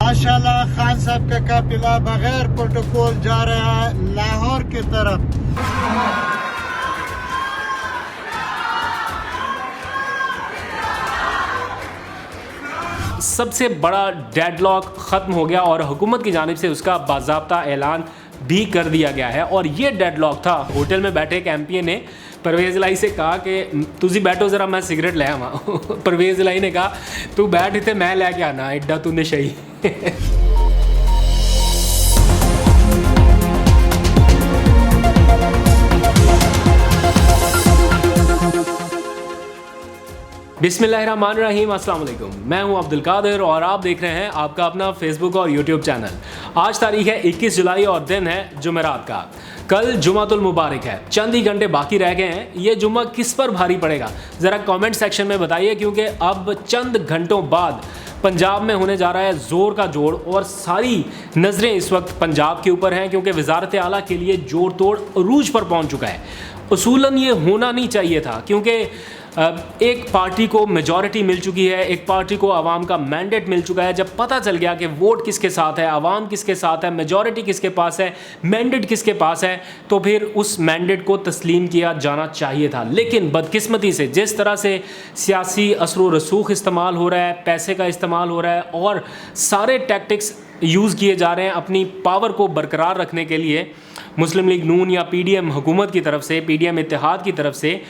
माशाल्लाह खान साहब का काफिला बगैर प्रोटोकॉल जा रहा है लाहौर की तरफ। सबसे बड़ा डेडलॉक ख़त्म हो गया और हुकूमत की जानिब से उसका बाज़ाब्ता ऐलान भी कर दिया गया है। और ये डेडलॉक था, होटल में बैठे एक एमपी ने परवेज़ लाई से कहा कि तुझी बैठो ज़रा मैं सिगरेट ले आवा। परवेज़ लाई ने कहा तू बैठ इतने मैं लैके आना एड्डा तू नशई। बिस्मिल्लाहिर्रहमानिर्रहीम, अस्सलाम वालेकुम। मैं हूं अब्दुल कादिर और आप देख रहे हैं आपका अपना फेसबुक और यूट्यूब चैनल। आज तारीख है 21 जुलाई और दिन है जुमेरात का। कल जुमातुल मुबारक है, चंद ही घंटे बाकी रह गए हैं। ये जुम्मा किस पर भारी पड़ेगा ज़रा कमेंट सेक्शन में बताइए, क्योंकि अब चंद घंटों बाद पंजाब में होने जा रहा है ज़ोर का जोड़ और सारी नज़रें इस वक्त पंजाब के ऊपर हैं, क्योंकि वज़ारत आला के लिए जोड़ तोड़ अरूज पर पहुँच चुका है। उसूलन ये होना नहीं चाहिए था, क्योंकि एक पार्टी को मेजॉरिटी मिल चुकी है, एक पार्टी को आवाम का मैंडेट मिल चुका है। जब पता चल गया कि वोट किसके साथ है, आवाम किसके साथ है, मेजॉरिटी किसके पास है, मैंडेट किसके पास है, तो फिर उस मैंडेट को तस्लीम किया जाना चाहिए था। लेकिन बदकिस्मती से जिस तरह से सियासी असर रसूख इस्तेमाल हो रहा है, पैसे का इस्तेमाल हो रहा है और सारे टैक्टिक्स यूज़ किए जा रहे हैं अपनी पावर को बरकरार रखने के लिए, मुस्लिम लीग नून या पीडीएम हुकूमत की तरफ से, पीडीएम इत्तेहाद की तरफ से,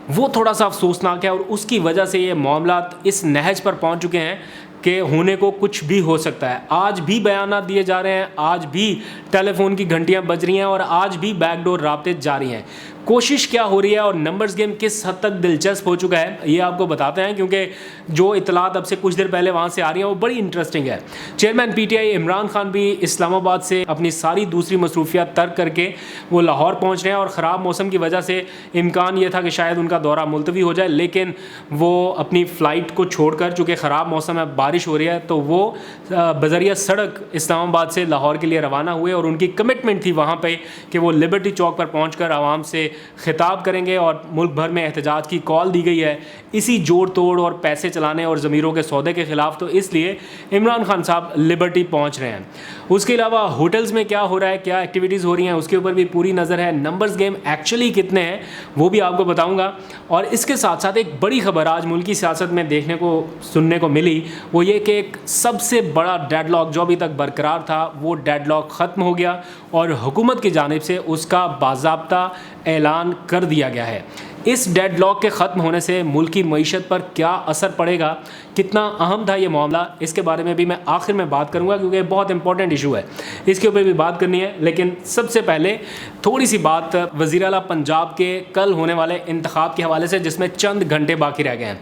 वो थोड़ा सा अफसोसनाक है। और उसकी वजह से ये मामला इस नहज पर पहुंच चुके हैं कि होने को कुछ भी हो सकता है। आज भी बयानात दिए जा रहे हैं, आज भी टेलीफोन की घंटियां बज रही हैं और आज भी बैकडोर राब्ते जारी हैं। कोशिश क्या हो रही है और नंबर्स गेम किस हद तक दिलचस्प हो चुका है ये आपको बताते हैं, क्योंकि जो इतलात अब से कुछ देर पहले वहाँ से आ रही हैं वो बड़ी इंटरेस्टिंग है। चेयरमैन पीटीआई इमरान खान भी इस्लामाबाद से अपनी सारी दूसरी मसरूफियात तर्क करके वो लाहौर पहुँच रहे हैं और ख़राब मौसम की वजह से इम्कान ये था कि शायद उनका दौरा मुलतवी हो जाए, लेकिन वो अपनी फ़्लाइट को छोड़कर, चूँकि ख़राब मौसम है, बारिश हो रही है, तो वो बज़रिया सड़क इस्लामाबाद से लाहौर के लिए रवाना हुए और उनकी कमिटमेंट थी वहाँ पे कि वो लिबर्टी चौक पर पहुँचकर आवाम से खिताब करेंगे और मुल्क भर में एहतजाज की कॉल दी गई है इसी जोड़ तोड़ और पैसे चलाने और ज़मीरों के सौदे के ख़िलाफ़। तो इसलिए इमरान खान साहब लिबर्टी पहुँच रहे हैं। उसके अलावा होटल्स में क्या हो रहा है, क्या एक्टिविटीज़ हो रही हैं, उसके ऊपर भी पूरी नज़र है। नंबर्स गेम एक्चुअली कितने हैं वो भी आपको बताऊँगा। और इसके साथ साथ एक बड़ी खबर आज मुल्की सियासत में देखने को सुनने को मिली, वो ये कि एक सबसे बड़ा डेडलॉक जो अभी तक बरकरार था वो डेडलॉक ख़त्म हो गया और हुकूमत की जानिब से उसका बाज़ाब्ता ऐलान कर दिया गया है। इस डेडलॉक के ख़त्म होने से मुल्की मईशत पर क्या असर पड़ेगा, कितना अहम था ये मामला, इसके बारे में भी मैं आखिर में बात करूंगा, क्योंकि बहुत इंपॉर्टेंट इशू है, इसके ऊपर भी बात करनी है। लेकिन सबसे पहले थोड़ी सी बात वज़ीर आला पंजाब के कल होने वाले इंतखाब के हवाले से, जिसमें चंद घंटे बाकी रह गए हैं।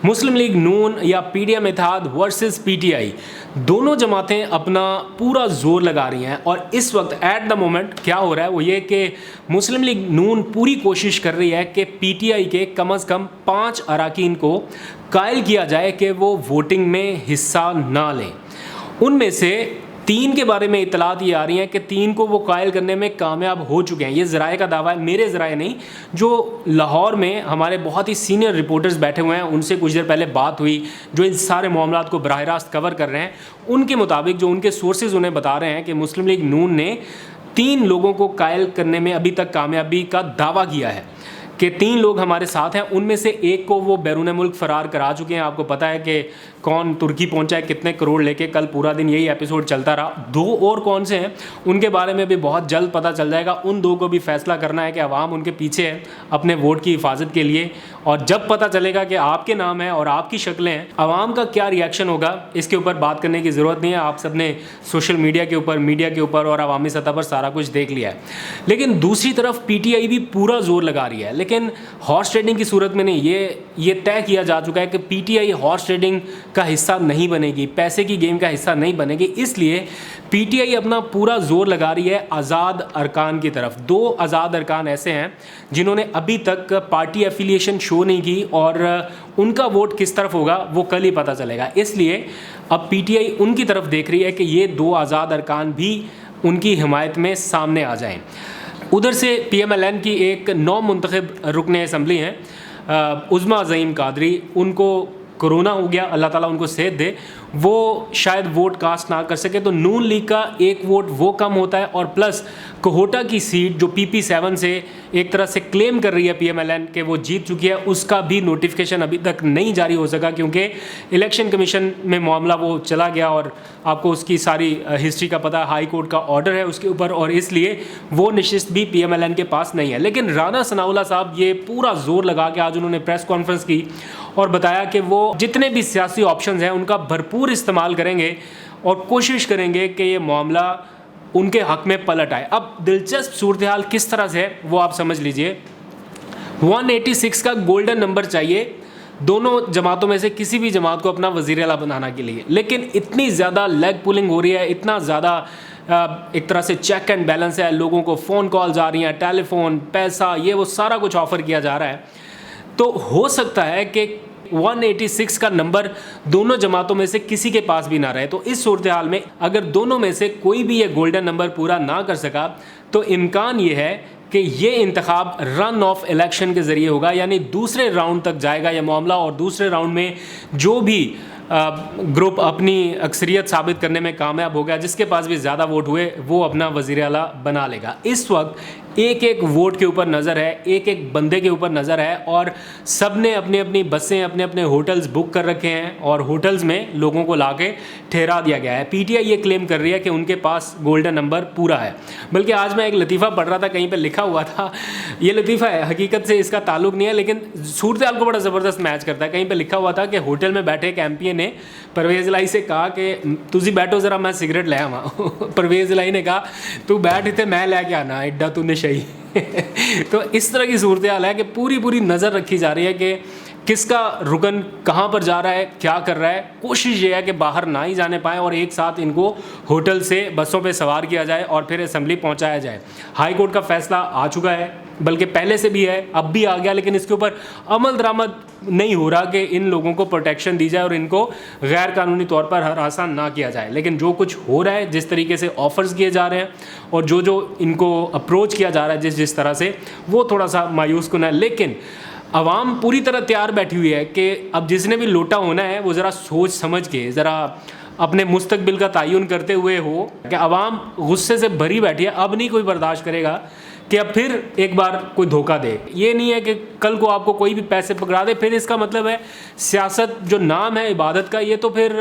मुस्लिम लीग नून या पीडीएम इत्तेहाद वर्सेस पीटीआई, दोनों जमातें अपना पूरा जोर लगा रही हैं। और इस वक्त एट द मोमेंट क्या हो रहा है वो ये कि मुस्लिम लीग नून पूरी कोशिश कर रही है कि पीटीआई के कम अज़ कम 5 अरकान को कायल किया जाए कि वो वोटिंग में हिस्सा ना लें। उनमें से 3 के बारे में इतलात ये आ रही हैं कि 3 को वो कायल करने में कामयाब हो चुके हैं। ये ज़राए का दावा है, मेरे ज़राए नहीं, जो लाहौर में हमारे बहुत ही सीनियर रिपोर्टर्स बैठे हुए हैं, उनसे कुछ देर पहले बात हुई, जो इन सारे मामलात को बराह रास्त कवर कर रहे हैं। उनके मुताबिक जो उनके सोर्सेज उन्हें बता रहे हैं कि मुस्लिम लीग नून ने 3 लोगों को कायल करने में अभी तक कामयाबी का दावा किया है कि 3 लोग हमारे साथ हैं। उनमें से एक को वो बैरून मुल्क फ़रार करा चुके हैं। आपको पता है कि कौन तुर्की पहुंचा है, कितने करोड़ लेके, कल पूरा दिन यही एपिसोड चलता रहा। 2 और कौन से हैं उनके बारे में भी बहुत जल्द पता चल जाएगा। उन 2 को भी फैसला करना है कि आवाम उनके पीछे है अपने वोट की हिफाजत के लिए। और जब पता चलेगा कि आपके नाम है और आपकी शक्लें हैं, आवाम का क्या रिएक्शन होगा, इसके ऊपर बात करने की ज़रूरत नहीं है। आप सब ने सोशल मीडिया के ऊपर, मीडिया के ऊपर और अवामी सतह पर सारा कुछ देख लिया है। लेकिन दूसरी तरफ पीटीआई भी पूरा जोर लगा रही है, लेकिन हॉर्स ट्रेडिंग की सूरत में नहीं। ये तय किया जा चुका है कि पीटीआई हॉर्स ट्रेडिंग का हिस्सा नहीं बनेगी, पैसे की गेम का हिस्सा नहीं बनेगी। इसलिए पीटीआई अपना पूरा जोर लगा रही है आज़ाद अरकान की तरफ। 2 आज़ाद अरकान ऐसे हैं जिन्होंने अभी तक पार्टी एफिलिएशन शो नहीं की और उनका वोट किस तरफ होगा वो कल ही पता चलेगा। इसलिए अब पीटीआई उनकी तरफ देख रही है कि ये 2 आज़ाद अरकान भी उनकी हिमायत में सामने आ जाएं। उधर से पीएमएलएन की एक नौ मुंतखब रुकने असम्बली हैं उज़्मा ज़ईम कादरी, उनको कोरोना हो गया, अल्लाह ताला उनको सेहत दे। वो शायद वोट कास्ट ना कर सके। तो नून लीग का एक वोट वो कम होता है, और प्लस कोहोटा की सीट जो PP7 से एक तरह से क्लेम कर रही है PMLN कि वो जीत चुकी है, उसका भी नोटिफिकेशन अभी तक नहीं जारी हो सका, क्योंकि इलेक्शन कमीशन में मामला वो चला गया और आपको उसकी सारी हिस्ट्री का पता, हाई कोर्ट का ऑर्डर है उसके ऊपर, और इसलिए वो नशिस्त भी PMLN के पास नहीं है। लेकिन राना सनाउल्लाह साहब ये पूरा जोर लगा के आज उन्होंने प्रेस कॉन्फ्रेंस की और बताया कि वो जितने भी सियासी ऑप्शंस हैं उनका भरपूर इस्तेमाल करेंगे और कोशिश करेंगे कि ये मामला उनके हक में पलट आए। अब दिलचस्प सूरत हाल किस तरह से है वो आप समझ लीजिए। 186 का गोल्डन नंबर चाहिए दोनों जमातों में से किसी भी जमात को अपना वज़ीर आला बनाने के लिए, लेकिन इतनी ज़्यादा लेग पुलिंग हो रही है, इतना ज़्यादा एक तरह से चेक एंड बैलेंस है, लोगों को फ़ोन कॉल्स आ रही हैं, टेलीफोन, पैसा, ये वो सारा कुछ ऑफ़र किया जा रहा है। तो हो सकता है कि 186 का नंबर दोनों जमातों में से किसी के पास भी ना रहे। तो इस सूरत हाल में अगर दोनों में से कोई भी ये गोल्डन नंबर पूरा ना कर सका तो इम्कान ये है कि ये इंतखाब रन ऑफ इलेक्शन के ज़रिए होगा, यानी दूसरे राउंड तक जाएगा यह मामला, और दूसरे राउंड में जो भी ग्रुप अपनी अक्सरियत साबित करने में कामयाब हो गया, जिसके पास भी ज़्यादा वोट हुए, वो अपना वज़ीर आला बना लेगा। इस वक्त एक एक वोट के ऊपर नज़र है, एक एक बंदे के ऊपर नज़र है, और सब ने अपनी अपनी बसें, अपने अपने होटल्स बुक कर रखे हैं और होटल्स में लोगों को लाके ठहरा दिया गया है। PTI ये क्लेम कर रही है कि उनके पास गोल्डन नंबर पूरा है। बल्कि आज मैं एक लतीफ़ा पढ़ रहा था, कहीं पर लिखा हुआ था, ये लतीफ़ा है, हकीकत से इसका ताल्लुक नहीं है, लेकिन सूरत हाल को बड़ा ज़बरदस्त मैच करता है। कहीं पर लिखा हुआ था कि होटल में बैठे एक MP ने परवेज़ इलाही से कहा कि तुझी बैठो ज़रा, मैं सिगरेट ले आवा। परवेज़ इलाही ने कहा तू बैठ इतने, मैं लेके आना एड्डा तू नशई। तो इस तरह की सूरत हाल है कि पूरी नज़र रखी जा रही है कि किसका रुकन कहाँ पर जा रहा है, क्या कर रहा है। कोशिश ये है कि बाहर ना ही जाने पाएँ और एक साथ इनको होटल से बसों पे सवार किया जाए और फिर असेंबली पहुँचाया जाए। हाई कोर्ट का फैसला आ चुका है, बल्कि पहले से भी है, अब भी आ गया, लेकिन इसके ऊपर अमल दरामद नहीं हो रहा कि इन लोगों को प्रोटेक्शन दी जाए और इनको गैर कानूनी तौर पर हरासा ना किया जाए। लेकिन जो कुछ हो रहा है, जिस तरीके से ऑफ़र्स किए जा रहे हैं और जो इनको अप्रोच किया जा रहा है जिस तरह से, वो थोड़ा सा मायूस कुन है। लेकिन आवाम पूरी तरह तैयार बैठी हुई है कि अब जिसने भी लोटा होना है वो ज़रा सोच समझ के, ज़रा अपने मुस्तकबिल का तयन करते हुए हो कि आवाम गुस्से से भरी बैठी है। अब नहीं कोई बर्दाश्त करेगा कि अब फिर एक बार कोई धोखा दे। ये नहीं है कि कल को आपको कोई भी पैसे पकड़ा दे, फिर इसका मतलब है सियासत जो नाम है इबादत का, ये तो फिर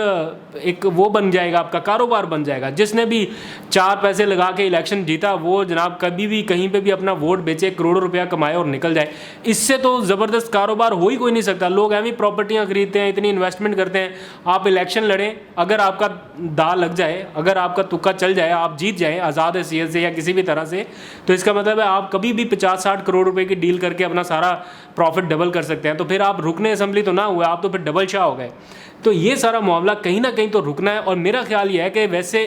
एक वो बन जाएगा, आपका कारोबार बन जाएगा। जिसने भी 4 पैसे लगा के इलेक्शन जीता वो जनाब कभी भी कहीं पे भी अपना वोट बेचे, करोड़ों रुपया कमाए और निकल जाए। इससे तो ज़बरदस्त कारोबार हो ही कोई नहीं सकता। लोग ऐसी प्रॉपर्टियाँ खरीदते हैं, इतनी इन्वेस्टमेंट करते हैं। आप इलेक्शन लड़ें, अगर आपका दा लग जाए, अगर आपका तुक्का चल जाए, आप जीत जाएँ आज़ाद हैसियत से या किसी भी तरह से, तो इसका मतलब आप कभी भी 50-60 करोड़ रुपए की डील करके अपना सारा प्रॉफिट डबल कर सकते हैं। तो फिर आप रुकने असेंबली तो ना हुए, आप तो फिर डबल शाह हो गए। तो ये सारा मामला कहीं ना कहीं तो रुकना है। और मेरा ख्याल ये है कि वैसे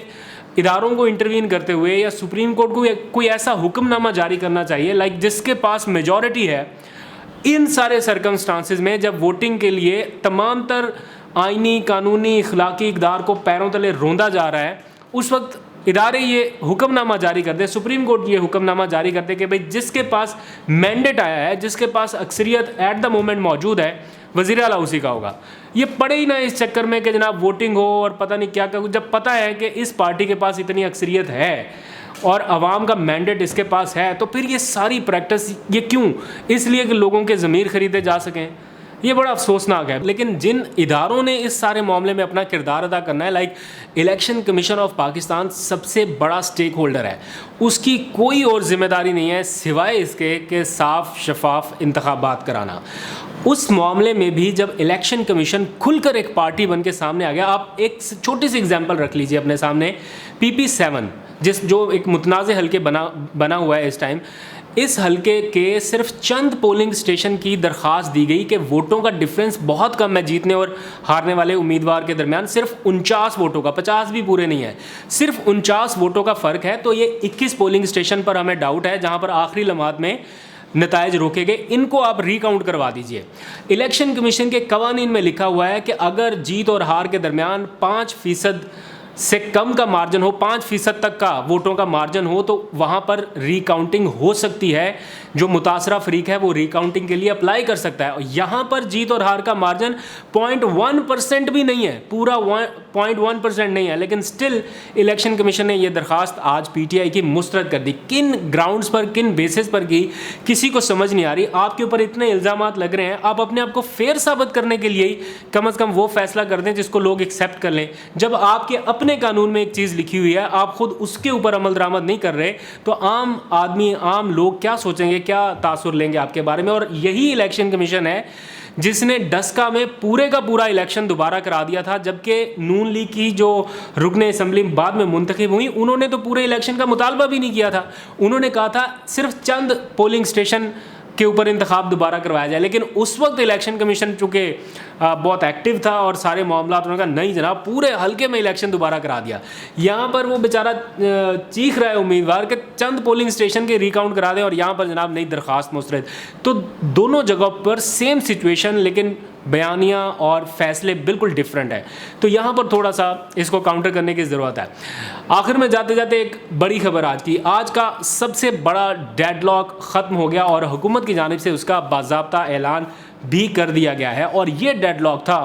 इदारों को इंटरवीन करते हुए या सुप्रीम कोर्ट को कोई ऐसा हुक्मनामा जारी करना चाहिए, लाइक जिसके पास मेजॉरिटी है इन सारे सर्कमस्टांसिस में, जब वोटिंग के लिए तमाम तर आइनी, कानूनी, इखलाकी इक़दार को पैरों तले रोंदा जा रहा है, उस वक्त इदारे ये हुक्मनामा जारी कर दे, सुप्रीम कोर्ट ये हुक्मनामा जारी कर दे कि भाई जिसके पास मैंडेट आया है, जिसके पास अक्सरियत एट द मोमेंट मौजूद है, वज़ीर आला उसी का होगा। ये पड़े ही ना इस चक्कर में कि जनाब वोटिंग हो और पता नहीं क्या क्या। जब पता है कि इस पार्टी के पास इतनी अक्सरियत है और आवाम का मैंडेट इसके पास है, तो फिर ये सारी प्रैक्टिस ये क्यों? इसलिए कि लोगों के ज़मीर ख़रीदे जा सकें। ये बड़ा अफसोसनाक है। लेकिन जिन इदारों ने इस सारे मामले में अपना किरदार अदा करना है, like election commission of Pakistan सबसे बड़ा स्टेक होल्डर है, उसकी कोई और जिम्मेदारी नहीं है सिवाय इसके कि साफ शफाफ इंतखाबात कराना। उस मामले में भी जब इलेक्शन कमीशन खुलकर एक पार्टी बन के सामने आ गया, आप एक छोटी सी एग्जांपल रख लीजिए अपने सामने, PP7 जो एक मुतनाज़ हल्के बना हुआ है इस टाइम। इस हल्के के सिर्फ चंद पोलिंग स्टेशन की दरख्वास्त दी गई कि वोटों का डिफरेंस बहुत कम है जीतने और हारने वाले उम्मीदवार के दरमियान, सिर्फ 49 वोटों का, 50 भी पूरे नहीं है, सिर्फ 49 वोटों का फ़र्क है। तो ये 21 पोलिंग स्टेशन पर हमें डाउट है जहां पर आखिरी लम्हात में नताइज रोके गए, इनको आप रिकाउंट करवा दीजिए। इलेक्शन कमीशन के कवानीन में लिखा हुआ है कि अगर जीत और हार के दरमियान 5% से कम का मार्जिन हो, 5% तक का वोटों का मार्जिन हो, तो वहाँ पर रिकाउंटिंग हो सकती है। जो मुतासरा फरीक है वो रिकाउंटिंग के लिए अप्लाई कर सकता है। और यहाँ पर जीत और हार का मार्जिन 0.1% भी नहीं है, पूरा 0.1% नहीं है, लेकिन स्टिल इलेक्शन कमीशन ने ये दरखास्त आज पीटीआई की मुस्तरद कर दी। किन ग्राउंड्स पर, किन बेसिस पर की, किसी को समझ नहीं आ रही। आपके ऊपर इतने इल्ज़ामात लग रहे हैं, आप अपने आप को फेयर साबित करने के लिए ही कम अज़ कम वो फैसला कर दें जिसको लोग एक्सेप्ट कर लें। जब आपके अपने कानून में एक चीज़ लिखी हुई है, आप खुद उसके ऊपर अमल दरामद नहीं कर रहे, तो आम आदमी, आम लोग क्या सोचेंगे, क्या तासुर लेंगे आपके बारे में। और यही इलेक्शन कमीशन है जिसने डस्का में पूरे का पूरा इलेक्शन दोबारा करा दिया था, जबकि नून लीग की जो रुकने असम्बली बाद में मुंतखब हुई, उन्होंने तो पूरे इलेक्शन का मुतालबा भी नहीं किया था। उन्होंने कहा था सिर्फ चंद पोलिंग स्टेशन के ऊपर इंतखाब दोबारा करवाया जाए, लेकिन उस वक्त इलेक्शन कमीशन चूँकि बहुत एक्टिव था और सारे मामला उन्होंने कहा नहीं जनाब, पूरे हल्के में इलेक्शन दोबारा करा दिया। यहाँ पर वो बेचारा चीख रहा है उम्मीदवार कि चंद पोलिंग स्टेशन के रिकाउंट करा दें, और यहाँ पर जनाब नई दरख्वास्त मुस्तरद। तो दोनों जगह पर सेम सिचुएशन, लेकिन बयानियाँ और फैसले बिल्कुल डिफरेंट है। तो यहाँ पर थोड़ा सा इसको काउंटर करने की ज़रूरत है। आखिर में जाते जाते एक बड़ी खबर आज का सबसे बड़ा डेडलॉक ख़त्म हो गया और हुकूमत की जानिब से उसका बाज़ाब्ता ऐलान भी कर दिया गया है। और ये डेडलॉक था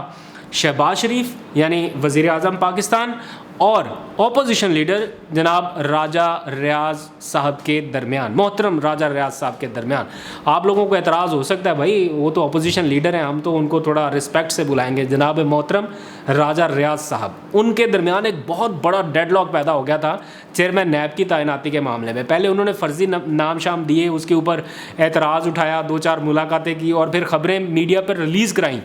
शहबाज शरीफ यानी वज़ीर आज़म पाकिस्तान और अपोजिशन लीडर जनाब राजा रियाज साहब के दरमियान, मोहतरम राजा रियाज साहब के दरमियान। आप लोगों को एतराज़ हो सकता है, भाई वो तो अपोजिशन लीडर हैं, हम तो उनको थोड़ा रिस्पेक्ट से बुलाएंगे। जनाब मोहतरम राजा रियाज साहब, उनके दरमियान एक बहुत बड़ा डेडलॉक पैदा हो गया था चेयरमैन नैब की तैनाती के मामले में। पहले उन्होंने फ़र्जी नाम शाम दिए, उसके ऊपर एतराज़ उठाया, 2-4 मुलाकातें की और फिर ख़बरें मीडिया पर रिलीज़ कराई।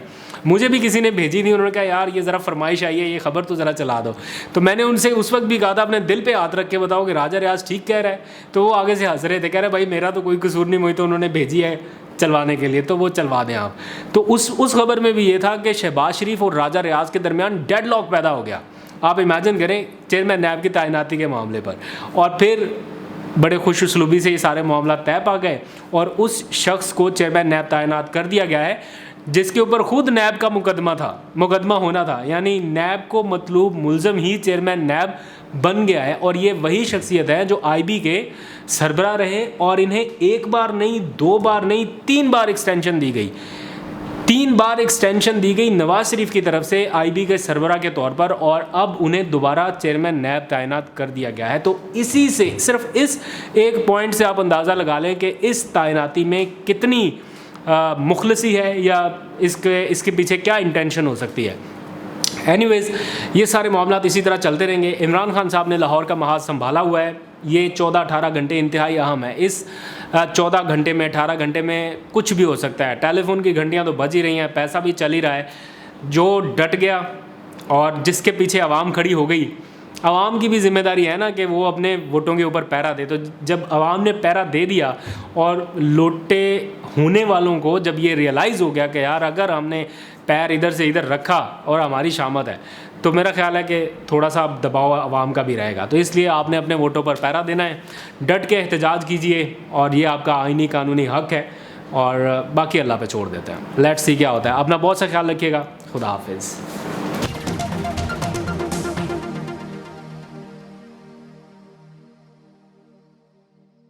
मुझे भी किसी ने भेजी थी, उन्होंने कहा यार ये ज़रा फरमाइश आई है, ये खबर तो ज़रा चला दो। तो मैंने उनसे उस वक्त भी कहा था अपने दिल पे हाथ रख के बताओ कि राजा रियाज ठीक कह रहा है। तो वो आगे से हंस रहे थे, कह रहे भाई मेरा तो कोई कसूर नहीं, मुझे तो उन्होंने भेजी है चलवाने के लिए, तो वो चलवा दें आप। तो उस खबर में भी ये था कि शहबाज शरीफ और राजा रियाज के दरमियान डेडलॉक पैदा हो गया। आप इमेजिन करें, चेयरमैन नैब की तैनाती के मामले पर, और फिर बड़े खुश उसलूबी से ये सारे मामला तय पा गए और उस शख्स को चेयरमैन नैब तैनात कर दिया गया है जिसके ऊपर खुद नैब का मुकदमा होना था। यानी नैब को मतलूब मुलज़म ही चेयरमैन नैब बन गया है। और ये वही शख्सियत है जो आईबी के सरबराह रहे और इन्हें 1 बार नहीं, 2 बार नहीं, 3 बार एक्सटेंशन दी गई। 3 बार एक्सटेंशन दी गई नवाज शरीफ की तरफ से आईबी के सरबराह के तौर पर, और अब उन्हें दोबारा चेयरमैन नैब तैनात कर दिया गया है। तो इसी से, सिर्फ इस एक पॉइंट से आप अंदाज़ा लगा लें कि इस तैनाती में कितनी मुखलसी है या इसके पीछे क्या इंटेंशन हो सकती है। एनीवेज़, ये सारे मामला इसी तरह चलते रहेंगे। इमरान खान साहब ने लाहौर का महाज संभाला हुआ है। ये 14-18 घंटे इंतहाई अहम है। इस 14 घंटे में, 18 घंटे में कुछ भी हो सकता है। टेलीफोन की घंटियाँ तो बज ही रही हैं, पैसा भी चल ही रहा है। जो डट गया और जिसके पीछे आवाम खड़ी हो गई, आवाम की भी जिम्मेदारी है ना कि वो अपने वोटों के ऊपर पहरा दे। तो जब आवाम ने पहरा दे दिया और लोटे होने वालों को जब ये रियलाइज़ हो गया कि यार अगर हमने पैर इधर से इधर रखा और हमारी शामत है, तो मेरा ख्याल है कि थोड़ा सा दबाव आवाम का भी रहेगा। तो इसलिए आपने अपने वोटों पर पहरा देना है, डट के एहतजाज कीजिए, और ये आपका आईनी कानूनी हक़ है। और बाकी अल्लाह पे छोड़ देते हैं। लेट्स सी क्या होता है। अपना बहुत सा ख्याल रखिएगा। खुदा हाफिज़।